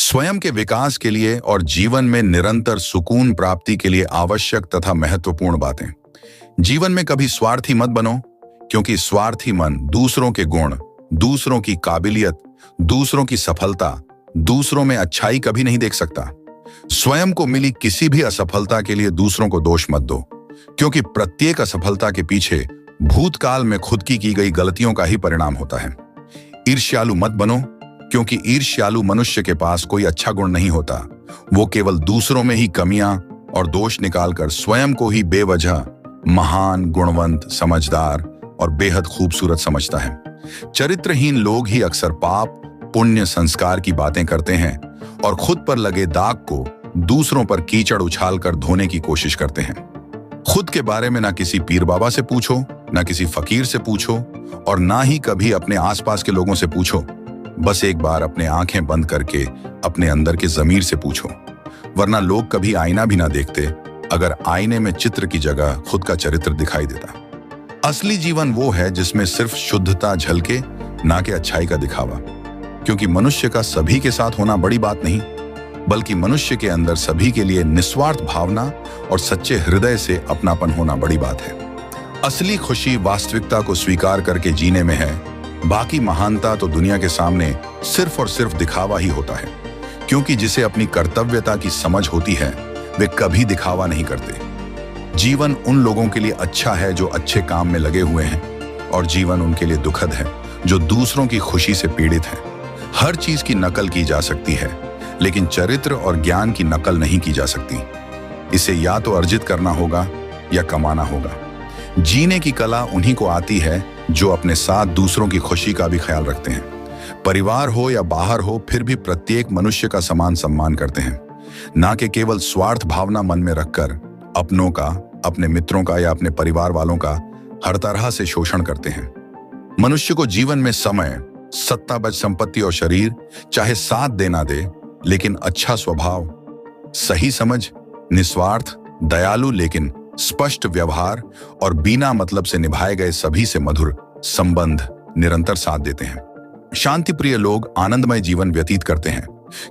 स्वयं के विकास के लिए और जीवन में निरंतर सुकून प्राप्ति के लिए आवश्यक तथा महत्वपूर्ण बातें। जीवन में कभी स्वार्थी मत बनो, क्योंकि स्वार्थी मन दूसरों के गुण, दूसरों की काबिलियत, दूसरों की सफलता, दूसरों में अच्छाई कभी नहीं देख सकता। स्वयं को मिली किसी भी असफलता के लिए दूसरों को दोष मत दो, क्योंकि प्रत्येक असफलता के पीछे भूतकाल में खुद की गई गलतियों का ही परिणाम होता है। ईर्ष्यालु मत बनो, क्योंकि ईर्ष्यालु मनुष्य के पास कोई अच्छा गुण नहीं होता। वो केवल दूसरों में ही कमियां और दोष निकालकर स्वयं को ही बेवजह महान, गुणवंत, समझदार और बेहद खूबसूरत समझता है। चरित्रहीन लोग ही अक्सर पाप, पुण्य, संस्कार की बातें करते हैं और खुद पर लगे दाग को दूसरों पर कीचड़ उछालकर धोने की कोशिश करते हैं। खुद के बारे में ना किसी पीर बाबा से पूछो, ना किसी फकीर से पूछो और ना ही कभी अपने आसपास के लोगों से पूछो। बस एक बार अपने आंखें बंद करके अपने अंदर के जमीर से पूछो, वरना लोग कभी आईना भी ना देखते अगर आईने में चित्र की जगह खुद का चरित्र दिखाई देता। असली जीवन वो है जिसमें सिर्फ शुद्धता झलके, ना कि अच्छाई का दिखावा। क्योंकि मनुष्य का सभी के साथ होना बड़ी बात नहीं, बल्कि मनुष्य के अंदर सभी के लिए निस्वार्थ भावना और सच्चे हृदय से अपनापन होना बड़ी बात है। असली खुशी वास्तविकता को स्वीकार करके जीने में है। बाकी महानता तो दुनिया के सामने सिर्फ और सिर्फ दिखावा ही होता है, क्योंकि जिसे अपनी कर्तव्यता की समझ होती है वे कभी दिखावा नहीं करते। जीवन उन लोगों के लिए अच्छा है जो अच्छे काम में लगे हुए हैं, और जीवन उनके लिए दुखद है जो दूसरों की खुशी से पीड़ित है। हर चीज की नकल की जा सकती है, लेकिन चरित्र और ज्ञान की नकल नहीं की जा सकती। इसे या तो अर्जित करना होगा या कमाना होगा। जीने की कला उन्हीं को आती है जो अपने साथ दूसरों की खुशी का भी ख्याल रखते हैं। परिवार हो या बाहर हो, फिर भी प्रत्येक मनुष्य का समान सम्मान करते हैं, ना कि केवल स्वार्थ भावना मन में रखकर अपनों का, अपने मित्रों का या अपने परिवार वालों का हर तरह से शोषण करते हैं। मनुष्य को जीवन में समय, सत्ता, बच संपत्ति और शरीर चाहे साथ देना दे, लेकिन अच्छा स्वभाव, सही समझ, निस्वार्थ, दयालु लेकिन स्पष्ट व्यवहार और बिना मतलब से निभाए गए सभी से मधुर संबंध निरंतर साथ देते हैं। शांति प्रिय लोग आनंदमय जीवन व्यतीत करते हैं,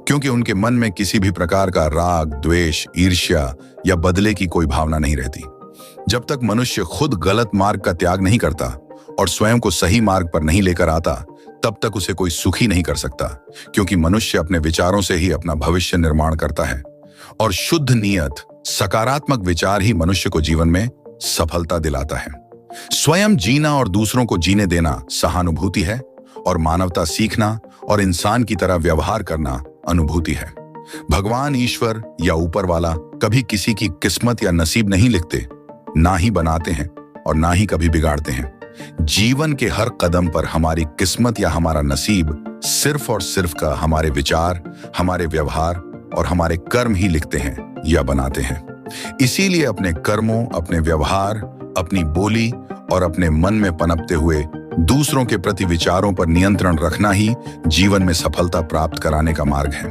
क्योंकि उनके मन में किसी भी प्रकार का राग, द्वेष, ईर्ष्या या बदले की कोई भावना नहीं रहती। जब तक मनुष्य खुद गलत मार्ग का त्याग नहीं करता और स्वयं को सही मार्ग पर नहीं लेकर आता, तब तक उसे कोई सुखी नहीं कर सकता, क्योंकि मनुष्य अपने विचारों से ही अपना भविष्य निर्माण करता है और शुद्ध नियत, सकारात्मक विचार ही मनुष्य को जीवन में सफलता दिलाता है। स्वयं जीना और दूसरों को जीने देना सहानुभूति है, और मानवता सीखना और इंसान की तरह व्यवहार करना अनुभूति है। भगवान, ईश्वर या ऊपर वाला कभी किसी की किस्मत या नसीब नहीं लिखते, ना ही बनाते हैं और ना ही कभी बिगाड़ते हैं। जीवन के हर कदम पर हमारी किस्मत या हमारा नसीब सिर्फ और सिर्फ का हमारे विचार, हमारे व्यवहार और हमारे कर्म ही लिखते हैं या बनाते हैं। इसीलिए अपने कर्मों, अपने व्यवहार, अपनी बोली और अपने मन में पनपते हुए दूसरों के प्रति विचारों पर नियंत्रण रखना ही जीवन में सफलता प्राप्त कराने का मार्ग है।